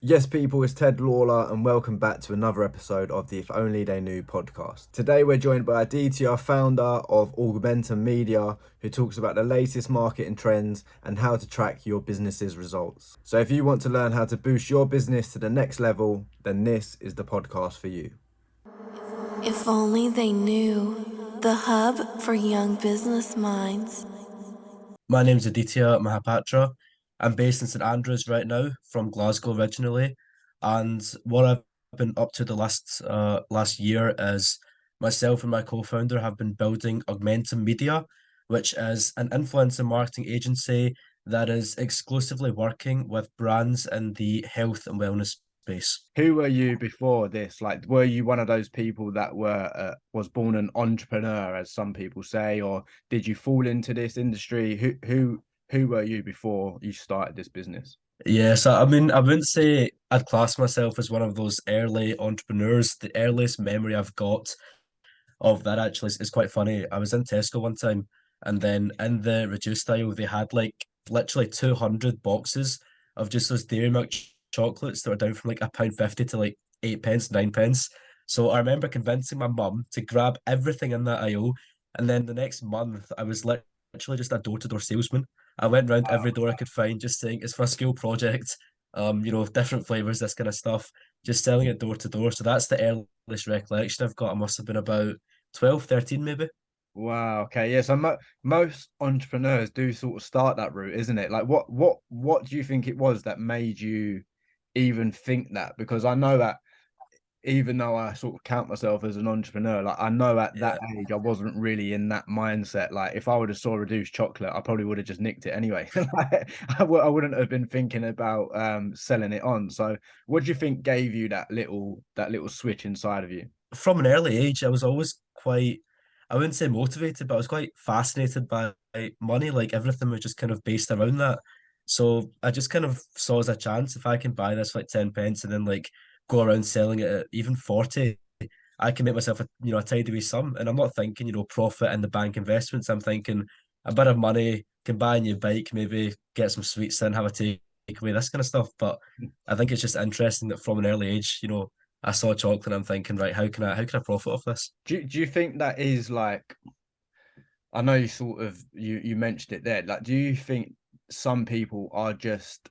Yes, people, it's Ted Lawlor, and welcome back to another episode of the If Only They Knew podcast. Today, we're joined by Aditya, founder of Augmentum Media, who talks about the latest marketing trends and how to track your business's results. So, if you want to learn how to boost your business to the next level, then this is the podcast for you. If only they knew, the hub for young business minds. My name's Aditya Mahapatra. I'm based in St Andrews right now, from Glasgow originally, and what I've been up to the last year is myself and my co-founder have been building Augmentum Media, which is an influencer marketing agency that is exclusively working with brands in the health and wellness space. Who were you before this? Like, were you one of those people that was born an entrepreneur, as some people say, or did you fall into this industry? Who were you before you started this business? Yes, I mean, I wouldn't say I'd class myself as one of those early entrepreneurs. The earliest memory I've got of that actually is quite funny. I was in Tesco one time, and then in the reduced aisle, they had like literally 200 boxes of just those Dairy Milk chocolates that were down from like £1.50 to like 8p, 9p. So I remember convincing my mum to grab everything in that aisle, and then the next month I was literally just a door-to-door salesman. I went around every door I could find, just saying it's for a school project, different flavors, this kind of stuff, just selling it door to door. So that's the earliest recollection I've got. I must have been about 12, 13 maybe. Wow. Okay. Yeah. So most entrepreneurs do sort of start that route, isn't it? Like, what do you think it was that made you even think that? Because I know that even though I sort of count myself as an entrepreneur, like I know at that Yeah. age I wasn't really in that mindset. Like, if I would have saw reduced chocolate, I probably would have just nicked it anyway. Like, I wouldn't have been thinking about selling it on. So, what do you think gave you that little switch inside of you? From an early age, I was always quite, I wouldn't say motivated, but I was quite fascinated by money. Like everything was just kind of based around that. So I just kind of saw as a chance if I can buy this for like 10p and then like go around selling it at even 40, I can make myself a tidy wee sum. And I'm not thinking, profit in the bank investments. I'm thinking a bit of money, can buy a new bike, maybe get some sweets in, have a takeaway, this kind of stuff. But I think it's just interesting that from an early age, I saw chocolate and I'm thinking, right, how can I profit off this? Do you think that is like, I know you sort of you mentioned it there. Like, do you think some people are just,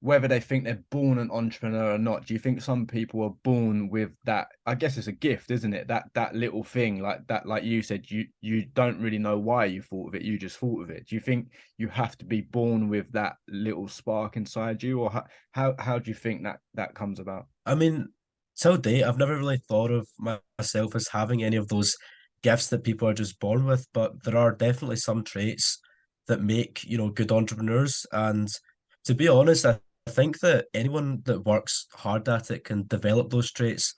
whether they think they're born an entrepreneur or not, do you think some people are born with that? I guess it's a gift, isn't it? That little thing, like that, like you said, you don't really know why you thought of it, you just thought of it. Do you think you have to be born with that little spark inside you, or how do you think that comes about? I mean, till date, I've never really thought of myself as having any of those gifts that people are just born with, but there are definitely some traits that make, good entrepreneurs. And to be honest, I think that anyone that works hard at it can develop those traits.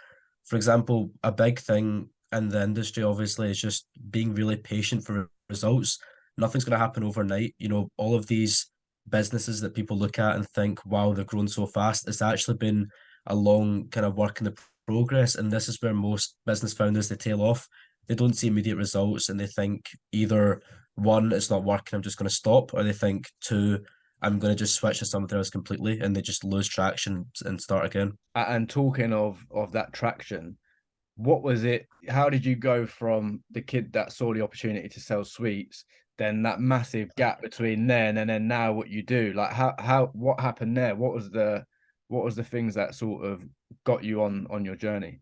For example, a big thing in the industry, obviously, is just being really patient for results. Nothing's going to happen overnight. All of these businesses that people look at and think, wow, they're growing so fast, it's actually been a long kind of work in the progress. And this is where most business founders they tail off. They don't see immediate results and they think either one, it's not working, I'm just going to stop, or they think two, I'm going to just switch to something else completely, and they just lose traction and start again. And talking of that traction, what was it? How did you go from the kid that saw the opportunity to sell sweets, then that massive gap between then and then now what you do? Like, how what happened there? What was the things that sort of got you on your journey?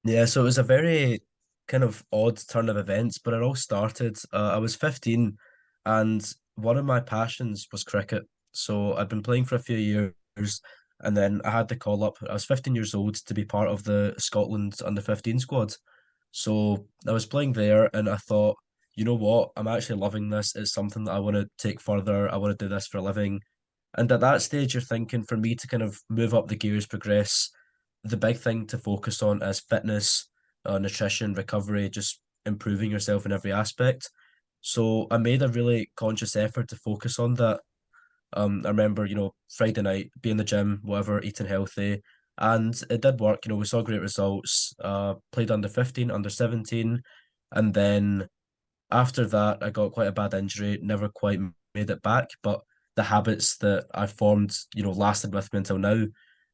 Yeah, so it was a very kind of odd turn of events, but it all started. I was 15, and one of my passions was cricket. So I'd been playing for a few years, and then I had the call up. I was 15 years old to be part of the Scotland under 15 squad. So I was playing there, and I thought, you know what? I'm actually loving this. It's something that I want to take further. I want to do this for a living. And at that stage, you're thinking for me to kind of move up the gears, progress, the big thing to focus on is fitness, nutrition, recovery, just improving yourself in every aspect. So I made a really conscious effort to focus on that. I remember, Friday night, be in the gym, whatever, eating healthy. And it did work. We saw great results. Played under 15, under 17. And then after that, I got quite a bad injury, never quite made it back. But the habits that I formed, lasted with me until now.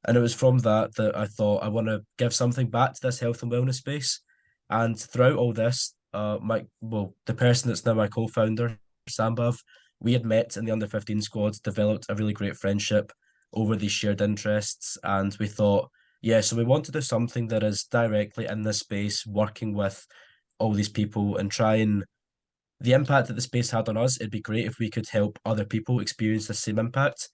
And it was from that that I thought I want to give something back to this health and wellness space. And throughout all this, the person that's now my co-founder, Sambav, we had met in the under 15 squad, developed a really great friendship over these shared interests, and we thought, yeah, so we want to do something that is directly in this space, working with all these people and try and the impact that the space had on us, it'd be great if we could help other people experience the same impact.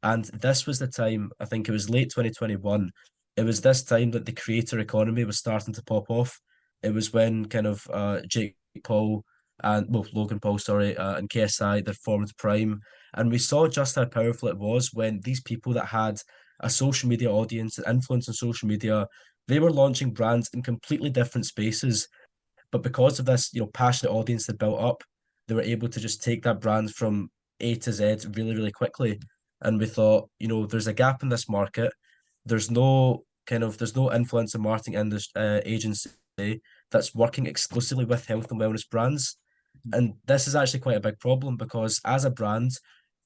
And this was the time, I think it was late 2021. It was this time that the creator economy was starting to pop off. It was when kind of Jake Paul and well, Logan Paul, sorry, and KSI they formed Prime. And we saw just how powerful it was when these people that had a social media audience and influence on social media, they were launching brands in completely different spaces, but because of this, passionate audience they built up, they were able to just take that brand from A to Z really, really quickly. And we thought, there's a gap in this market. There's no influencer marketing in this agency that's working exclusively with health and wellness brands. And this is actually quite a big problem because as a brand,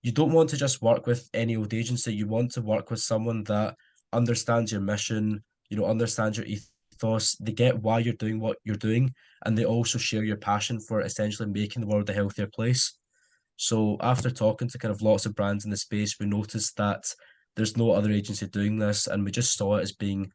you don't want to just work with any old agency. You want to work with someone that understands your mission, understands your ethos. They get why you're doing what you're doing, and they also share your passion for essentially making the world a healthier place. So after talking to kind of lots of brands in the space, we noticed that there's no other agency doing this, and we just saw it as being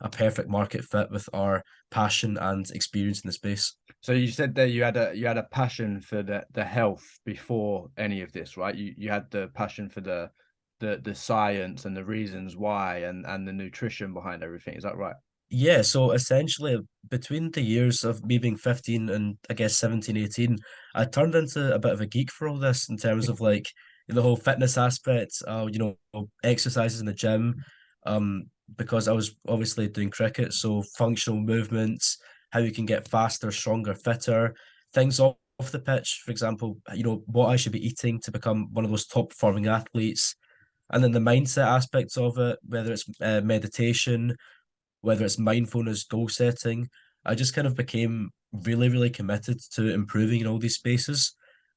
a perfect market fit with our passion and experience in the space. So you said there you had a passion for the health before any of this, right? You had the passion for the science and the reasons why and the nutrition behind everything. Is that right? Yeah, so essentially between the years of me being 15 and I guess 17, 18, I turned into a bit of a geek for all this in terms of like the whole fitness aspect, exercises in the gym, because I was obviously doing cricket, so functional movements, how you can get faster, stronger, fitter, things off the pitch, for example, what I should be eating to become one of those top performing athletes. And then the mindset aspects of it, whether it's meditation, whether it's mindfulness, goal setting, I just kind of became really, really committed to improving in all these spaces.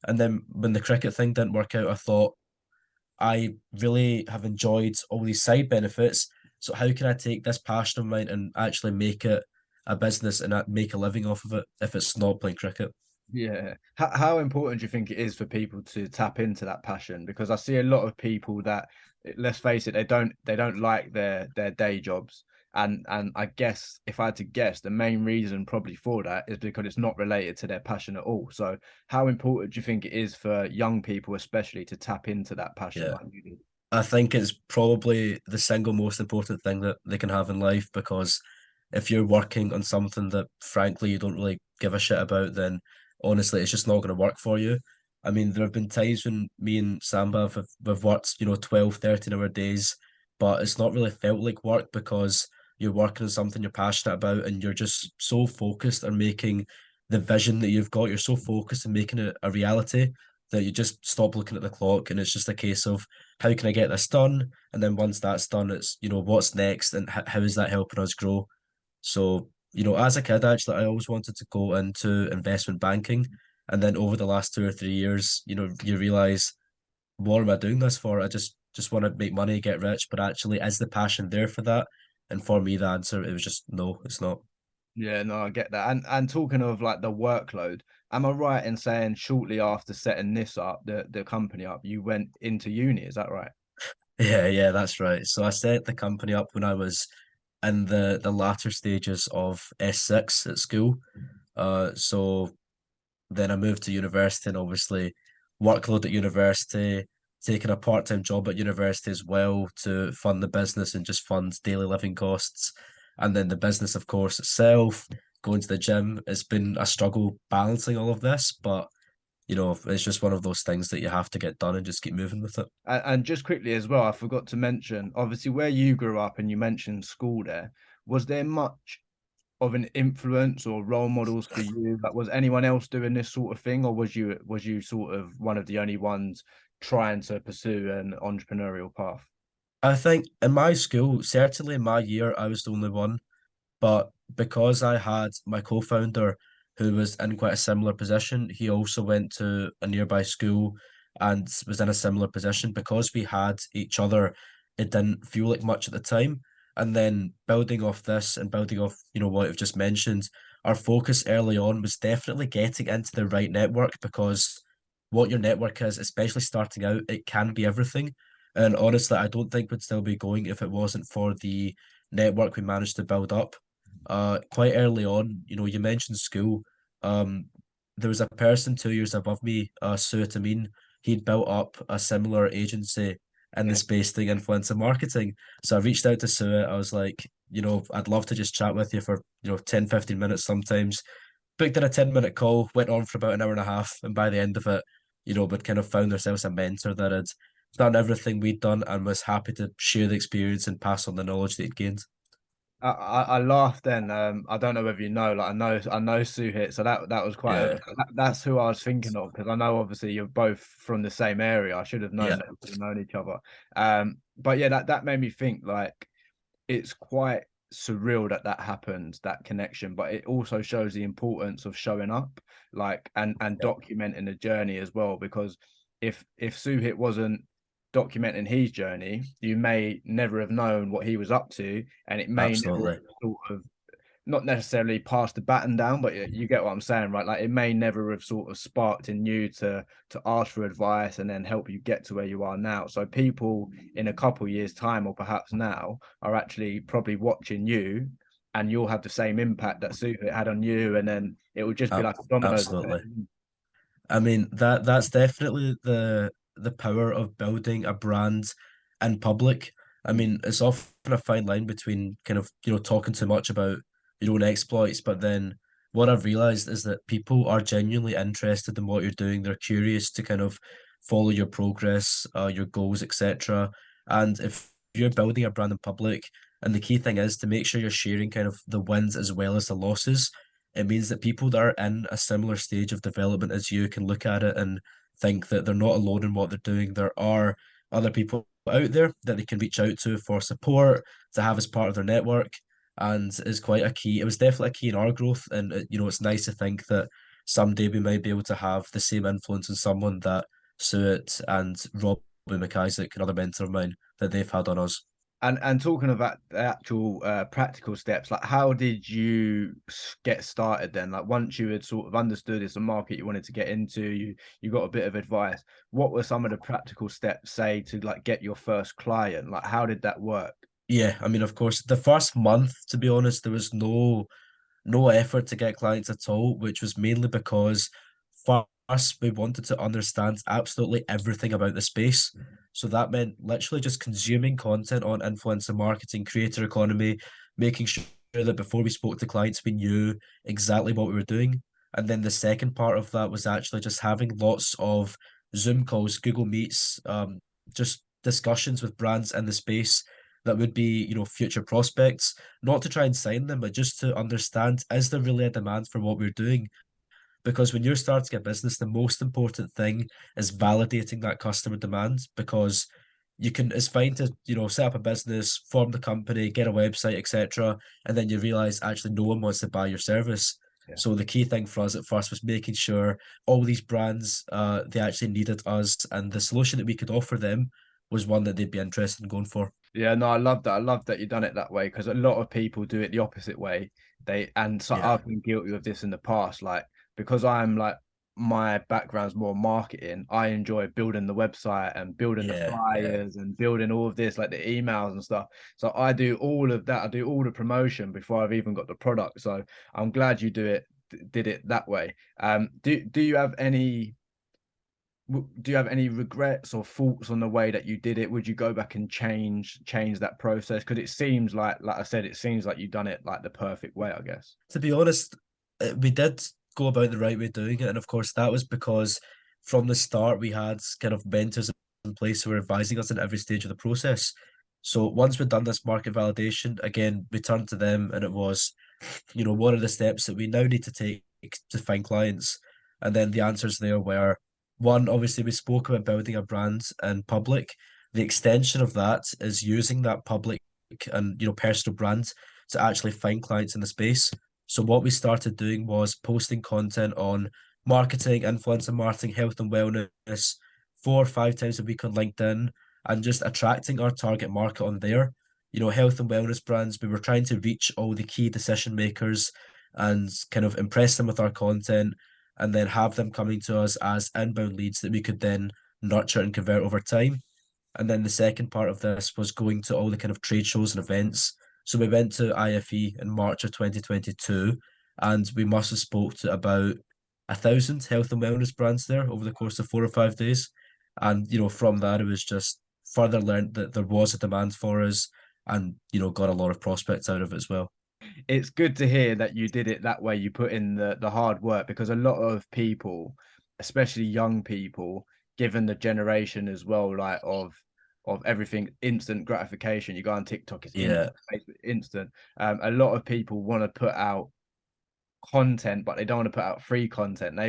And then when the cricket thing didn't work out, I thought I really have enjoyed all these side benefits. So how can I take this passion of mine and actually make it a business and make a living off of it if it's not playing cricket? Yeah. How important do you think it is for people to tap into that passion? Because I see a lot of people that, let's face it, they don't like their day jobs. And I guess if I had to guess, the main reason probably for that is because it's not related to their passion at all. So how important do you think it is for young people, especially, to tap into that passion Yeah. like you did? I think it's probably the single most important thing that they can have in life because if you're working on something that frankly you don't really give a shit about, then honestly it's just not going to work for you. I mean, there have been times when me and Samba have worked, 12, 13 hour days, but it's not really felt like work because you're working on something you're passionate about and you're just so focused on making the vision that you've got, you're so focused on making it a reality that you just stop looking at the clock and it's just a case of how can I get this done? And then once that's done, it's, what's next and how is that helping us grow? So, as a kid, actually, I always wanted to go into investment banking. And then over the last 2 or 3 years, you realize, what am I doing this for? I just want to make money, get rich, but actually, is the passion there for that? And for me, the answer, it was just no, it's not. Yeah, no, I get that. And talking of like the workload, am I right in saying shortly after setting this up, the company up, you went into uni? Is that right? Yeah, that's right. So I set the company up when I was in the latter stages of S6 at school. So then I moved to university and obviously workload at university, taking a part-time job at university as well to fund the business and just fund daily living costs. And then the business, of course, itself, going to the gym, it's been a struggle balancing all of this, but it's just one of those things that you have to get done and just keep moving with it. And just quickly as well, I forgot to mention, obviously, where you grew up and you mentioned school there, was there much of an influence or role models for you? Like, was anyone else doing this sort of thing, or was you sort of one of the only ones trying to pursue an entrepreneurial path? I think in my school, certainly in my year, I was the only one. But because I had my co-founder who was in quite a similar position, he also went to a nearby school and was in a similar position. Because we had each other, it didn't feel like much at the time. And then building off this and building off, what I've just mentioned, our focus early on was definitely getting into the right network, because what your network is, especially starting out, it can be everything. And honestly, I don't think we'd still be going if it wasn't for the network we managed to build up. Quite early on, you mentioned school. Um, there was a person 2 years above me, Suat Amin. He'd built up a similar agency in the Yeah. space doing influencer marketing. So I reached out to Suat. I was like, I'd love to just chat with you for, 10, 15 minutes sometimes. Booked in a 10-minute call, went on for about an hour and a half. And by the end of it, we'd kind of found ourselves a mentor that had done everything we'd done and was happy to share the experience and pass on the knowledge that he'd gained. I laughed then. I don't know whether you know, like I know Suhit, so that was quite Yeah, that's who I was thinking of, because I know obviously you're both from the same area. I should have known yeah, that we've known each other. But yeah, that made me think like it's quite surreal that that happened, that connection, but it also shows the importance of showing up, like and yeah, documenting the journey as well. Because if Suhit wasn't documenting his journey, you may never have known what he was up to, and it may never absolutely. have sort of not necessarily pass the baton down, but you get what I'm saying, right? Like it may never have sort of sparked in you to ask for advice and then help you get to where you are now. So people in a couple years' time, or perhaps now, are actually probably watching you, and you'll have the same impact that Super had on you, and then it will just be like a dominoes effect. Absolutely. I mean, that's definitely the power of building a brand in public. I mean, it's often a fine line between kind of, talking too much about your own exploits, but then what I've realized is that people are genuinely interested in what you're doing. They're curious to kind of follow your progress, your goals, etc. And if you're building a brand in public, and the key thing is to make sure you're sharing kind of the wins as well as the losses, it means that people that are in a similar stage of development as you can look at it and think that they're not alone in what they're doing. There are other people out there that they can reach out to for support, to have as part of their network, and is quite a key. It was definitely a key in our growth, and it's nice to think that someday we might be able to have the same influence on someone that Suet and Robbie McIsaac, another mentor of mine, that they've had on us. And talking about the actual practical steps, like how did you get started then? Like once you had sort of understood it's a market you wanted to get into, you got a bit of advice. What were some of the practical steps, say, to like get your first client? Like how did that work? Yeah, I mean, of course, the first month, to be honest, there was no effort to get clients at all, which was mainly because for us, we wanted to understand absolutely everything about the space. So that meant literally just consuming content on influencer marketing, creator economy, making sure that before we spoke to clients, we knew exactly what we were doing. And then the second part of that was actually just having lots of Zoom calls, Google Meets, just discussions with brands in the space that would be, future prospects, not to try and sign them, but just to understand, is there really a demand for what we're doing? Because when you're starting a business, the most important thing is validating that customer demand, because it's fine to, set up a business, form the company, get a website, etc. And then you realize actually no one wants to buy your service. Yeah. So the key thing for us at first was making sure all these brands, they actually needed us, and the solution that we could offer them was one that they'd be interested in going for. Yeah, no, I love that. I love that you've done it that way, because a lot of people do it the opposite way. And so Yeah. I've been guilty of this in the past. Like, because I'm like, my background's more marketing, I enjoy building the website and building the Yeah, yeah. flyers and building all of this, like the emails and stuff. So I do all of that. I do all the promotion before I've even got the product. So I'm glad you did it that way. Do you have any do you have any regrets or thoughts on the way that you did it? Would you go back and change that process? Because it seems like I said, it seems like you've done it like the perfect way, I guess. To be honest, we did go about the right way doing it. And of course, that was because from the start, we had kind of mentors in place who were advising us in every stage of the process. So once we'd done this market validation, again, we turned to them and it was, what are the steps that we now need to take to find clients? And then the answers there were, one, obviously, we spoke about building a brand in public. The extension of that is using that public and personal brand to actually find clients in the space. So what we started doing was posting content on marketing, influencer marketing, health and wellness 4 or 5 times a week on LinkedIn, and just attracting our target market on there. Health and wellness brands, we were trying to reach all the key decision makers and kind of impress them with our content and then have them coming to us as inbound leads that we could then nurture and convert over time. And then the second part of this was going to all the kind of trade shows and events. So we went to IFE in March of 2022, and we must have spoke to about 1,000 health and wellness brands there over the course of 4 or 5 days. And from that, it was just further learned that there was a demand for us, and got a lot of prospects out of it as well. It's good to hear that you did it that way. You put in the hard work, because a lot of people, especially young people, given the generation as well, like of everything instant gratification. You go on TikTok, it's Yeah, instant, Facebook, instant. A lot of people want to put out content, but they don't want to put out free content. yeah,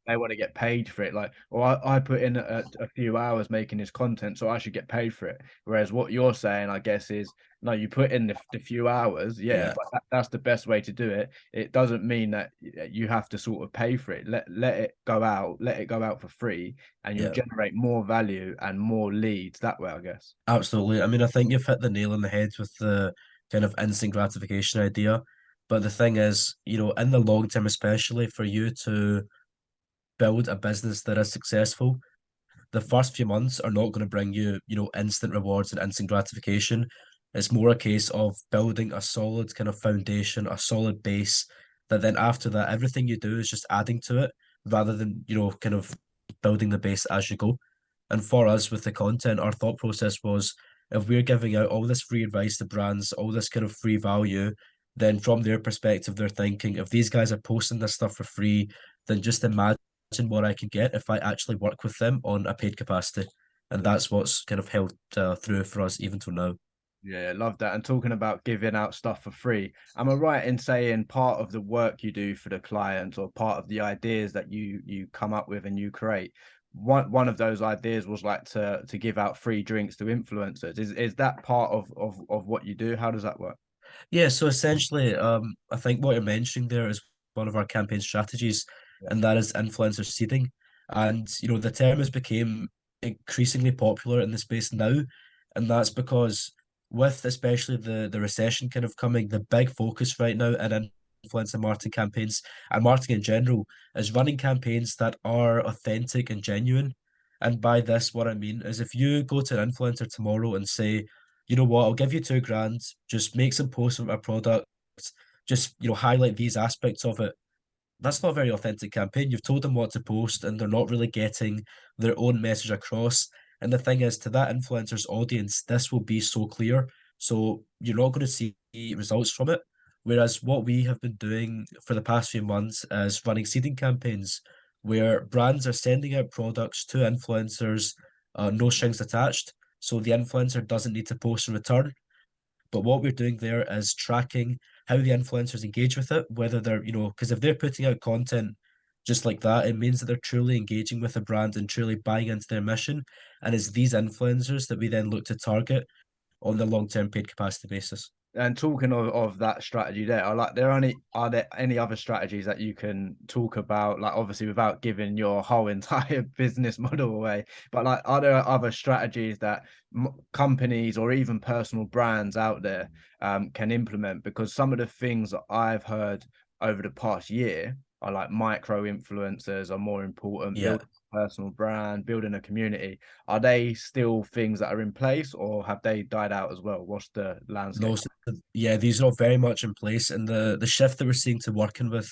They want to get paid for it. Like, well, I put in a few hours making this content, so I should get paid for it. Whereas what you're saying, I guess, is no, you put in the few hours, yeah, yeah, but that's the best way to do it. It doesn't mean that you have to sort of pay for it. Let it go out, let it go out for free, and you'll yeah. generate more value and more leads that way, I guess. Absolutely. I mean, I think you've hit the nail on the head with the kind of instant gratification idea. But the thing is, in the long term, especially for you to build a business that is successful, the first few months are not going to bring you, instant rewards and instant gratification. It's more a case of building a solid kind of foundation, a solid base, that then after that, everything you do is just adding to it rather than, kind of building the base as you go. And for us with the content, our thought process was if we're giving out all this free advice to brands, all this kind of free value, then from their perspective, they're thinking if these guys are posting this stuff for free, then just imagine what I can get if I actually work with them on a paid capacity. And that's what's kind of held through for us even till now. Yeah, love that. And talking about giving out stuff for free, am I right in saying part of the work you do for the clients, or part of the ideas that you come up with and you create, one of those ideas was like to give out free drinks to influencers. Is that part of what you do? How does that work? Yeah, so essentially, I think what you're mentioning there is one of our campaign strategies, Yeah. and that is influencer seeding. And the term has become increasingly popular in the space now, and that's because with especially the recession kind of coming, the big focus right now in influencer marketing campaigns and marketing in general is running campaigns that are authentic and genuine. And by this, what I mean is if you go to an influencer tomorrow and say, you know what, I'll give you 2 grand, just make some posts with my product, just, highlight these aspects of it. That's not a very authentic campaign. You've told them what to post and they're not really getting their own message across. And the thing is, to that influencer's audience, this will be so clear. So you're not going to see results from it. Whereas what we have been doing for the past few months is running seeding campaigns where brands are sending out products to influencers, no strings attached. So the influencer doesn't need to post in return. But what we're doing there is tracking how the influencers engage with it, whether they're, because if they're putting out content just like that, it means that they're truly engaging with the brand and truly buying into their mission. And it's these influencers that we then look to target on the long-term paid capacity basis. And talking of that strategy there, are there any other strategies that you can talk about? Like, obviously without giving your whole entire business model away, but like, are there other strategies that companies or even personal brands out there can implement? Because some of the things that I've heard over the past year are like micro influencers are more important, Yeah. building a personal brand, building a community. Are they still things that are in place, or have they died out as well? What's the landscape? No, so, yeah, these are all very much in place, and the shift that we're seeing to working with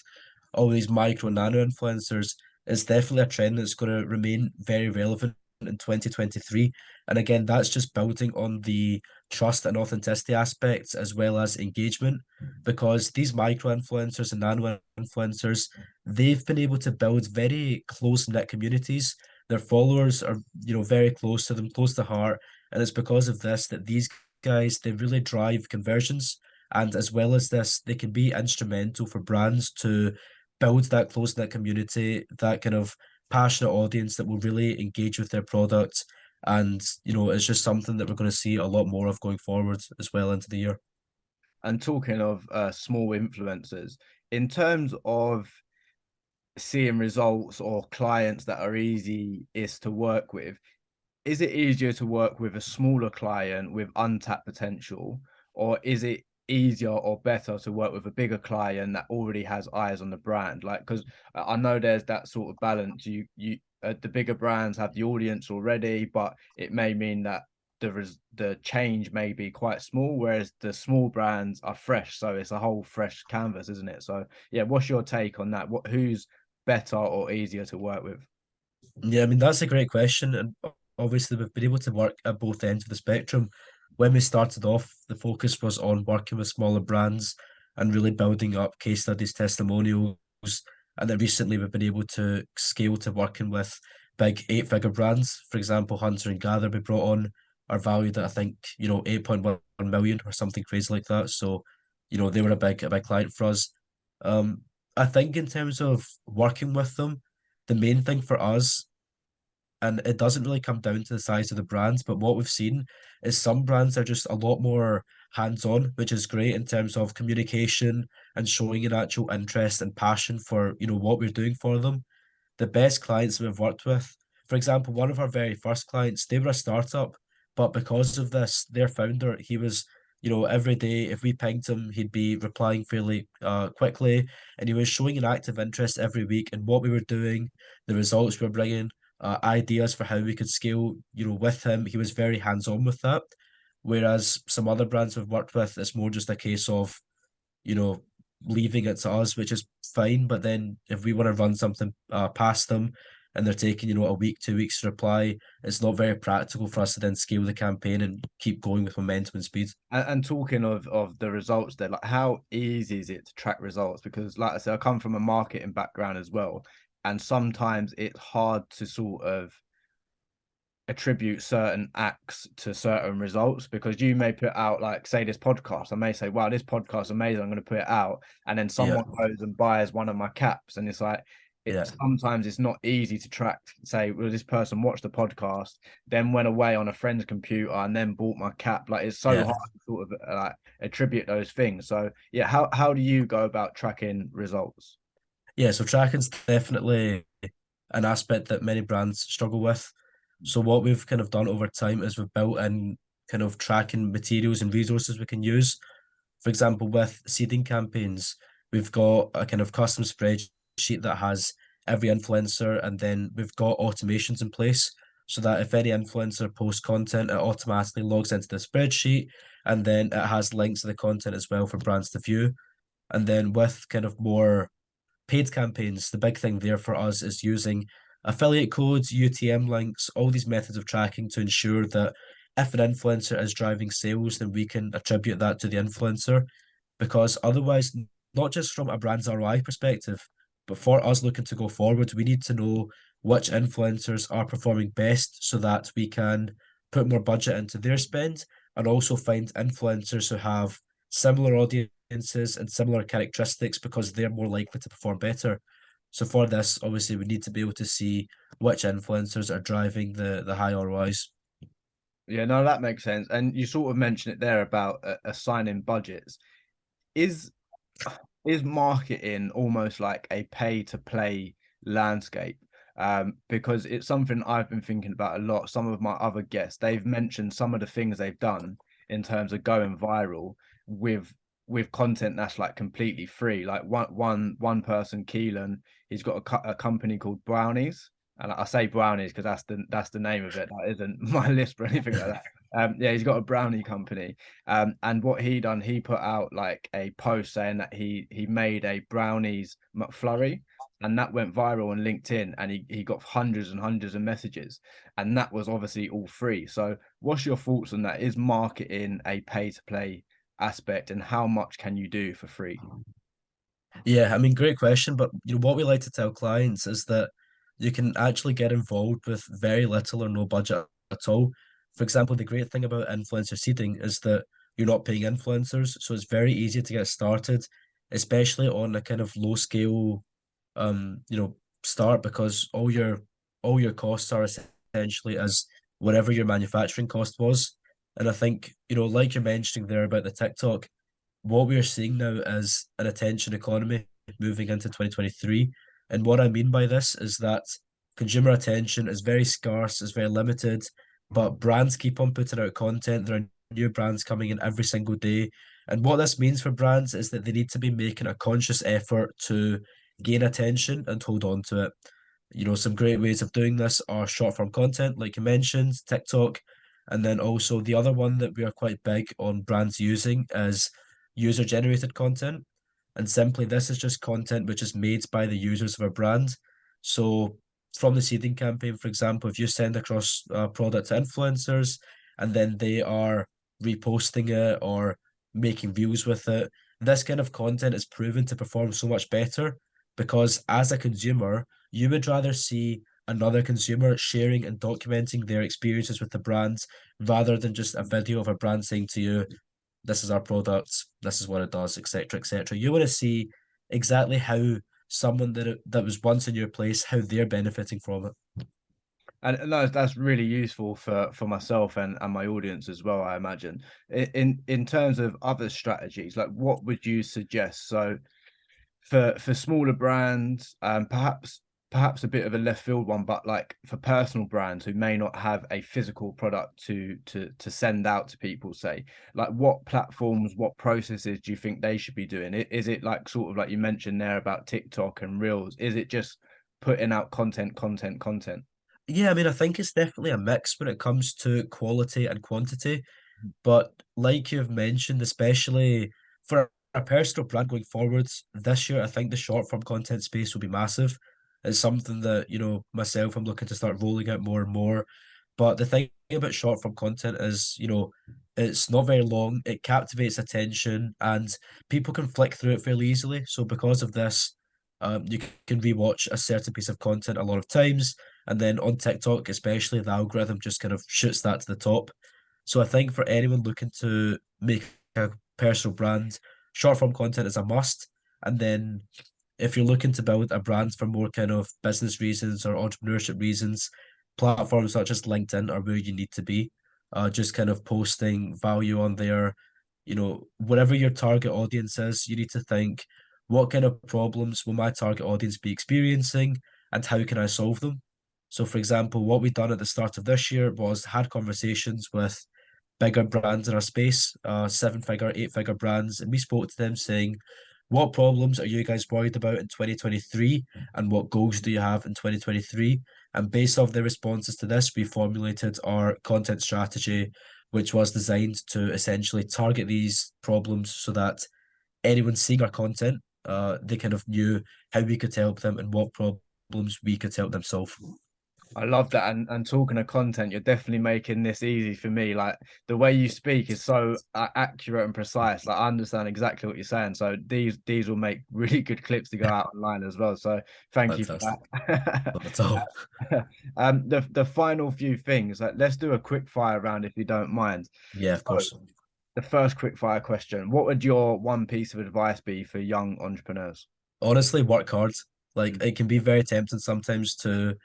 all these micro nano influencers is definitely a trend that's going to remain very relevant in 2023. And again, that's just building on the trust and authenticity aspects as well as engagement, because these micro influencers and nano influencers, they've been able to build very close knit communities. Their followers are, very close to them, close to heart, and it's because of this that these guys, they really drive conversions. And as well as this, they can be instrumental for brands to build that close knit community, that kind of passionate audience that will really engage with their product. And, it's just something that we're going to see a lot more of going forward as well into the year. And talking of small influencers, in terms of seeing results or clients that are easy is to work with, is it easier to work with a smaller client with untapped potential, or is it easier or better to work with a bigger client that already has eyes on the brand? Like, because I know there's that sort of balance. The bigger brands have the audience already, but it may mean that the change may be quite small, whereas the small brands are fresh, so it's a whole fresh canvas, isn't it? So yeah, what's your take on that? Who's better or easier to work with? Yeah, I mean, that's a great question. And obviously, we've been able to work at both ends of the spectrum. When we started off, the focus was on working with smaller brands and really building up case studies, testimonials. And then recently, we've been able to scale to working with big eight-figure brands. For example, Hunter and Gather we brought on are valued at, I think, 8.1 million or something crazy like that. So, they were a big client for us. Um, I think in terms of working with them, the main thing for us, and it doesn't really come down to the size of the brands, but what we've seen is some brands are just a lot more hands-on, which is great in terms of communication and showing an actual interest and passion for, what we're doing for them. The best clients we've worked with, for example, one of our very first clients, they were a startup, but because of this, their founder, he was, every day if we pinged him, he'd be replying fairly quickly, and he was showing an active interest every week in what we were doing, the results we were bringing, ideas for how we could scale, with him. He was very hands-on with that. Whereas some other brands we've worked with, it's more just a case of, you know, leaving it to us, which is fine. But then if we want to run something past them and they're taking, a week, 2 weeks to reply, it's not very practical for us to then scale the campaign and keep going with momentum and speed. And talking of the results there, like how easy is it to track results? Because like I said, I come from a marketing background as well, and sometimes it's hard to sort of attribute certain acts to certain results, because you may put out, like, say, this podcast. I may say, wow, this podcast is amazing, I'm going to put it out, and then Yeah, someone goes and buys one of my caps, and it's like, it yeah, sometimes it's not easy to track, say, well, this person watched the podcast, then went away on a friend's computer and then bought my cap. Like, it's so yeah. hard to sort of like attribute those things. So yeah, how do you go about tracking results? Yeah, so tracking's definitely an aspect that many brands struggle with. So what we've kind of done over time is we've built in kind of tracking materials and resources we can use. For example, with seeding campaigns, we've got a kind of custom spreadsheet that has every influencer, and then we've got automations in place so that if any influencer posts content, it automatically logs into the spreadsheet, and then it has links to the content as well for brands to view. And then with kind of more paid campaigns, the big thing there for us is using affiliate codes, UTM links, all these methods of tracking to ensure that if an influencer is driving sales, then we can attribute that to the influencer. Because otherwise, not just from a brand's ROI perspective, but for us looking to go forward, we need to know which influencers are performing best so that we can put more budget into their spend and also find influencers who have similar audiences and similar characteristics because they're more likely to perform better. So for this, obviously, we need to be able to see which influencers are driving the high ROIs. Yeah, no, that makes sense. And you sort of mentioned it there about assigning budgets. Is is marketing almost like a pay to play landscape? Because it's something I've been thinking about a lot. Some of my other guests, they've mentioned some of the things they've done in terms of going viral with with content that's like completely free. Like one person, Keelan, he's got a company called Brownies. And I say brownies because that's the name of it. That isn't my list or anything like that. Yeah, he's got a brownie company. And what he done, he put out like a post saying that he made a brownies McFlurry, and that went viral on LinkedIn, and he got hundreds and hundreds of messages, and that was obviously all free. So what's your thoughts on that? Is marketing a pay to play aspect, and how much can you do for free? Yeah, I mean, great question. But what we like to tell clients is that you can actually get involved with very little or no budget at all. For example, the great thing about influencer seeding is that you're not paying influencers, so it's very easy to get started, especially on a kind of low scale start because all your costs are essentially as whatever your manufacturing cost was. And I think, like you're mentioning there about the TikTok, what we are seeing now is an attention economy moving into 2023. And what I mean by this is that consumer attention is very scarce, is very limited. but brands keep on putting out content. There are new brands coming in every single day. And what this means for brands is that they need to be making a conscious effort to gain attention and hold on to it. Some great ways of doing this are short form content, like you mentioned, TikTok. And then also the other one that we are quite big on brands using is user generated content. And simply, this is just content which is made by the users of a brand. So, from the seeding campaign, for example, if you send across a product to influencers and then they are reposting it or making views with it, this kind of content is proven to perform so much better because as a consumer, you would rather see another consumer sharing and documenting their experiences with the brands rather than just a video of a brand saying to you, this is our product, this is what it does, etc., etc. You want to see exactly how someone that was once in your place, how they're benefiting from it. And no, that's really useful for myself and my audience as well, I imagine. In terms of other strategies, like what would you suggest? So for smaller brands, perhaps a bit of a left field one, but like for personal brands who may not have a physical product to send out to people, say, like what platforms, what processes do you think they should be doing? Is it like sort of like you mentioned there about TikTok and Reels? Is it just putting out content? Yeah, I mean, I think it's definitely a mix when it comes to quality and quantity. But like you've mentioned, especially for a personal brand going forwards this year, I think the short form content space will be massive. It's something that, myself, I'm looking to start rolling out more and more. But the thing about short form content is, it's not very long, it captivates attention, and people can flick through it fairly easily. So because of this, you can rewatch a certain piece of content a lot of times. And then on TikTok, especially, the algorithm just kind of shoots that to the top. So I think for anyone looking to make a personal brand, short form content is a must. And then if you're looking to build a brand for more kind of business reasons or entrepreneurship reasons, platforms such as LinkedIn are where you need to be. Just kind of posting value on there. Whatever your target audience is, you need to think, what kind of problems will my target audience be experiencing and how can I solve them? So, for example, what we done at the start of this year was had conversations with bigger brands in our space, seven-figure, eight-figure brands, and we spoke to them saying, what problems are you guys worried about in 2023 and what goals do you have in 2023? And based off their responses to this, we formulated our content strategy, which was designed to essentially target these problems so that anyone seeing our content, they kind of knew how we could help them and what problems we could help them solve. I love that. And talking of content, you're definitely making this easy for me. Like the way you speak is so accurate and precise. Like I understand exactly what you're saying. So these will make really good clips to go out online as well. So thank you for Fantastic. that. Not at all. The final few things, like let's do a quick fire round if you don't mind. Yeah, of So course. the first quick fire question, what would your one piece of advice be for young entrepreneurs? Honestly, work hard. Like Mm. it can be very tempting sometimes to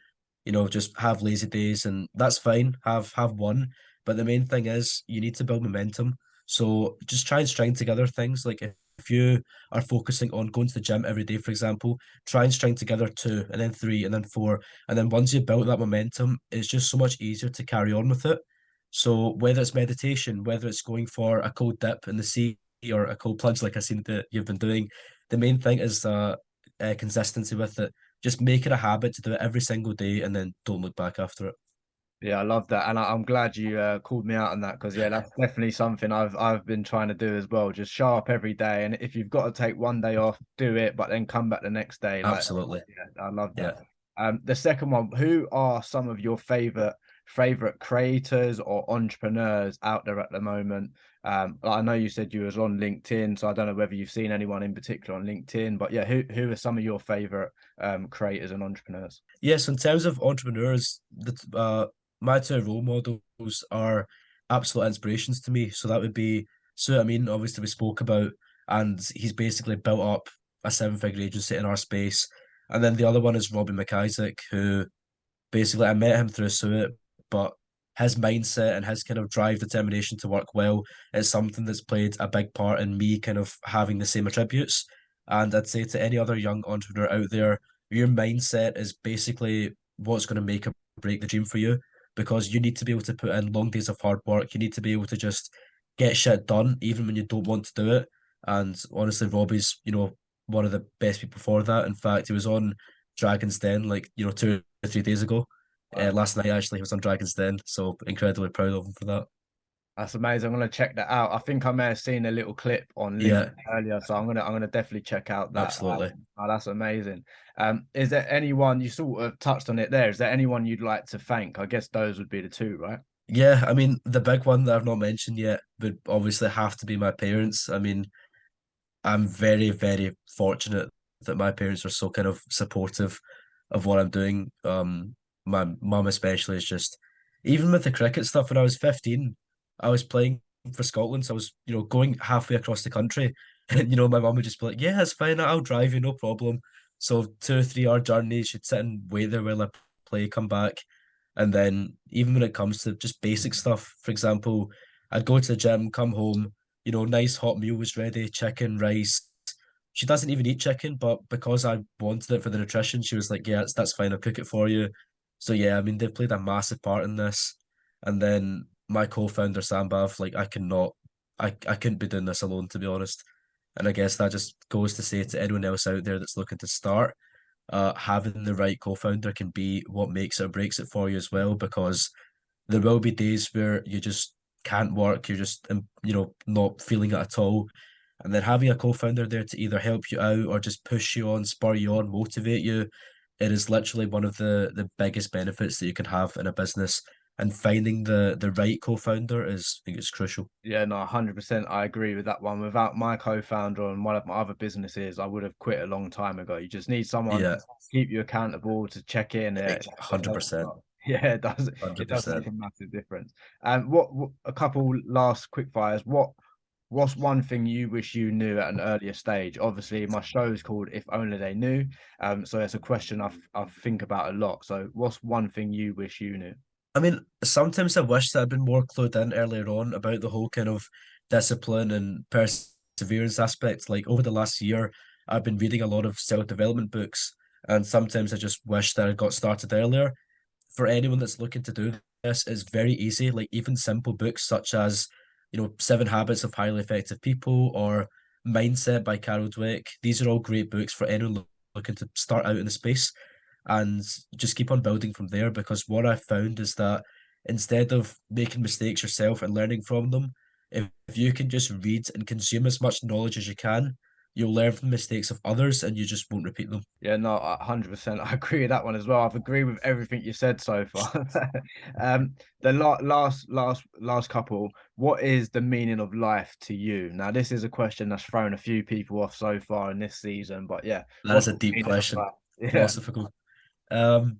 just have lazy days, and that's fine. Have one, but the main thing is you need to build momentum. So just try and string together things. Like if you are focusing on going to the gym every day, for example, try and string together two, and then three, and then four, and then once you've built that momentum, it's just so much easier to carry on with it. So whether it's meditation, whether it's going for a cold dip in the sea or a cold plunge, like I seen that you've been doing, the main thing is consistency with it. Just make it a habit to do it every single day and then don't look back after it. Yeah, I love that, and I'm glad you called me out on that because yeah, that's definitely something I've been trying to do as well. Just show up every day, and if you've got to take one day off, do it, but then come back the next day. Like, Absolutely. yeah, I love Yeah. that. The second one, who are some of your favorite creators or entrepreneurs out there at the moment? Like I know you said you was on LinkedIn, so I don't know whether you've seen anyone in particular on LinkedIn, but yeah, who are some of your favorite creators and entrepreneurs? Yes, in terms of entrepreneurs, my two role models are absolute inspirations to me. So that would be Amin, obviously we spoke about, and he's basically built up a seven-figure agency in our space. And then the other one is Robbie McIsaac, who basically I met him through Suet, but his mindset and his kind of drive, determination to work well is something that's played a big part in me kind of having the same attributes. And I'd say to any other young entrepreneur out there, your mindset is basically what's going to make or break the dream for you. because you need to be able to put in long days of hard work. You need to be able to just get shit done, even when you don't want to do it. And honestly, Robbie's, one of the best people for that. In fact, he was on Dragon's Den like, 2 or 3 days ago. Wow. Last night, actually, he was on Dragon's Den. So incredibly proud of him for that. That's amazing. I'm gonna check that out. I think I may have seen a little clip on LinkedIn Yeah, earlier, so I'm gonna definitely check out that. absolutely. Oh, that's amazing. Is there anyone you sort of touched on it there? Is there anyone you'd like to thank? I guess those would be the two, right? Yeah, I mean, the big one that I've not mentioned yet would obviously have to be my parents. I mean, I'm very, very fortunate that my parents are so kind of supportive of what I'm doing. My mum especially is just, even with the cricket stuff, when I was 15, I was playing for Scotland. So I was, going halfway across the country. And, my mum would just be like, yeah, it's fine. I'll drive you, no problem. So 2 or 3 hour journey, she'd sit and wait there while I play, come back. And then even when it comes to just basic stuff, for example, I'd go to the gym, come home, nice hot meal was ready, chicken, rice. She doesn't even eat chicken, but because I wanted it for the nutrition, she was like, "Yeah, that's fine. I'll cook it for you." So yeah, I mean, they've played a massive part in this. And then my co-founder Sambav, like I couldn't be doing this alone, to be honest. And I guess that just goes to say to anyone else out there that's looking to start, having the right co-founder can be what makes it or breaks it for you as well, because there will be days where you just can't work, you're just not feeling it at all. And then having a co-founder there to either help you out or just push you on, spur you on, motivate you, it is literally one of the biggest benefits that you can have in a business. And finding the right co-founder is, I think, it's crucial. Yeah, no, 100%. I agree with that one. Without my co-founder and one of my other businesses, I would have quit a long time ago. You just need someone Yeah, to keep you accountable, to check in. It helps a 100%, lot. Yeah, it does. It does make 100%. a massive difference. What a couple last quick fires. What's one thing you wish you knew at an earlier stage? Obviously, my show is called If Only They Knew. So it's a question I think about a lot. So what's one thing you wish you knew? I mean, sometimes I wish that I'd been more clued in earlier on about the whole kind of discipline and perseverance aspect. Like over the last year, I've been reading a lot of self-development books, and sometimes I just wish that I got started earlier. For anyone that's looking to do this, it's very easy. Like even simple books such as, Seven Habits of Highly Effective People or Mindset by Carol Dweck. These are all great books for anyone looking to start out in the space and just keep on building from there. Because what I've found is that instead of making mistakes yourself and learning from them, if you can just read and consume as much knowledge as you can, you'll learn from the mistakes of others and you just won't repeat them. Yeah, no, 100%. I agree with that one as well. I've agreed with everything you said so far. The last couple, what is the meaning of life to you? Now, this is a question that's thrown a few people off so far in this season, but yeah, That is what's a the deep meaning of question, life? Yeah, philosophical. Um,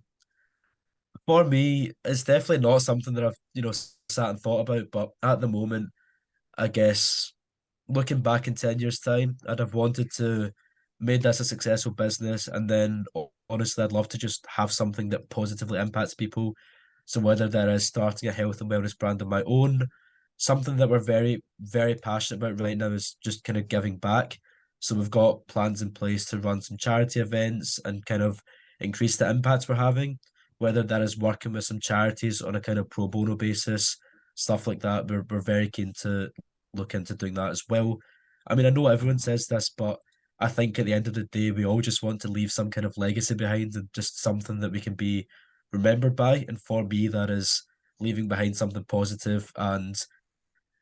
for me, it's definitely not something that I've, sat and thought about, but at the moment, I guess looking back in 10 years' time, I'd have wanted to made this a successful business. And then honestly, I'd love to just have something that positively impacts people. So whether that is starting a health and wellness brand of my own, something that we're very, very passionate about right now is just kind of giving back. So we've got plans in place to run some charity events and kind of increase the impact we're having, whether that is working with some charities on a kind of pro bono basis, stuff like that. We're very keen to look into doing that as well. I mean, I know everyone says this, but I think at the end of the day, we all just want to leave some kind of legacy behind and just something that we can be remembered by. And for me, that is leaving behind something positive. And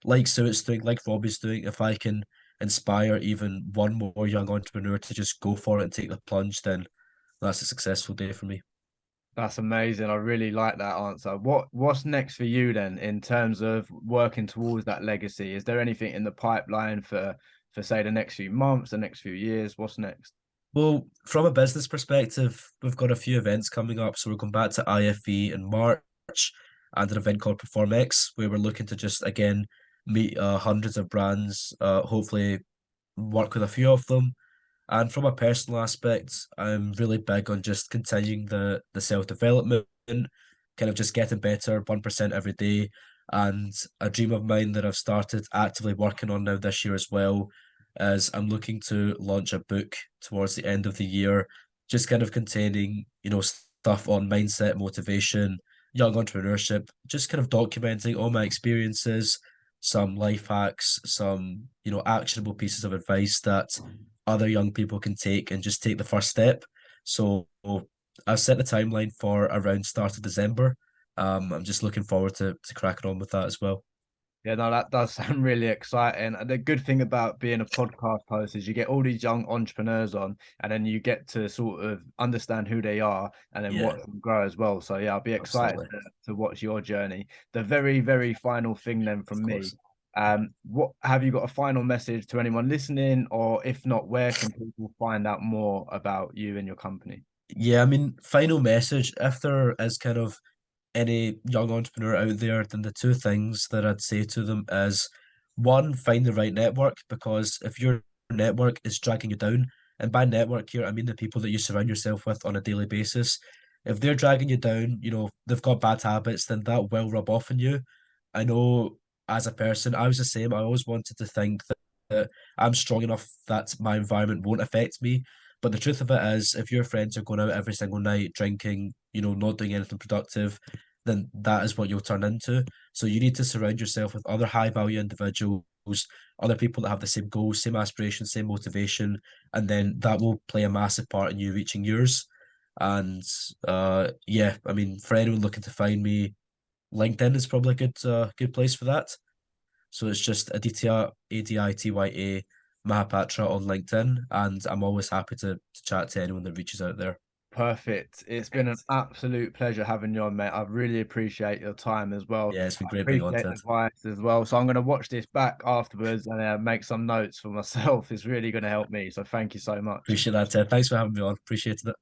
like Suet's doing, like Robbie's doing, if I can inspire even one more young entrepreneur to just go for it and take the plunge, then that's a successful day for me. that's amazing. I really like that answer. What's next for you then in terms of working towards that legacy? Is there anything in the pipeline for say the next few months, the next few years? What's next? Well, from a business perspective, we've got a few events coming up. So we're going back to IFE in March and an event called PerformX, where we're looking to just again meet hundreds of brands, hopefully work with a few of them. And from a personal aspect, I'm really big on just continuing the self-development, kind of just getting better 1% every day. And a dream of mine that I've started actively working on now this year as well is I'm looking to launch a book towards the end of the year, just kind of containing, stuff on mindset, motivation, young entrepreneurship, just kind of documenting all my experiences, some life hacks, some, actionable pieces of advice that other young people can take and just take the first step. So I've set the timeline for around start of December. I'm just looking forward to cracking on with that as well. Yeah, no, that does sound really exciting. And the good thing about being a podcast host is you get all these young entrepreneurs on, and then you get to sort of understand who they are and then Yeah, watch them grow as well. So yeah, I'll be excited absolutely. to watch your journey. The very, very final thing then Of from me. course. What have you got a final message to anyone listening, or if not, where can people find out more about you and your company? Yeah, I mean, final message, if there is kind of any young entrepreneur out there, then the two things that I'd say to them is one, find the right network, because if your network is dragging you down, and by network here, I mean the people that you surround yourself with on a daily basis, if they're dragging you down, they've got bad habits, then that will rub off on you. I know as a person, I was the same. I always wanted to think that I'm strong enough that my environment won't affect me. But the truth of it is, if your friends are going out every single night drinking, not doing anything productive, then that is what you'll turn into. So you need to surround yourself with other high value individuals, other people that have the same goals, same aspirations, same motivation, and then that will play a massive part in you reaching yours. And yeah, I mean, for anyone looking to find me, LinkedIn is probably a good place for that. So it's just Aditya Aditya Mahapatra on LinkedIn, and I'm always happy to chat to anyone that reaches out there. Perfect. It's been an absolute pleasure having you on, mate. I really appreciate your time as well. Yeah, it's been I great being on, appreciate the Ted. advice as well. So I'm going to watch this back afterwards and make some notes for myself. It's really going to help me. So thank you so much. Appreciate that, Ted. Thanks for having me on. Appreciate it.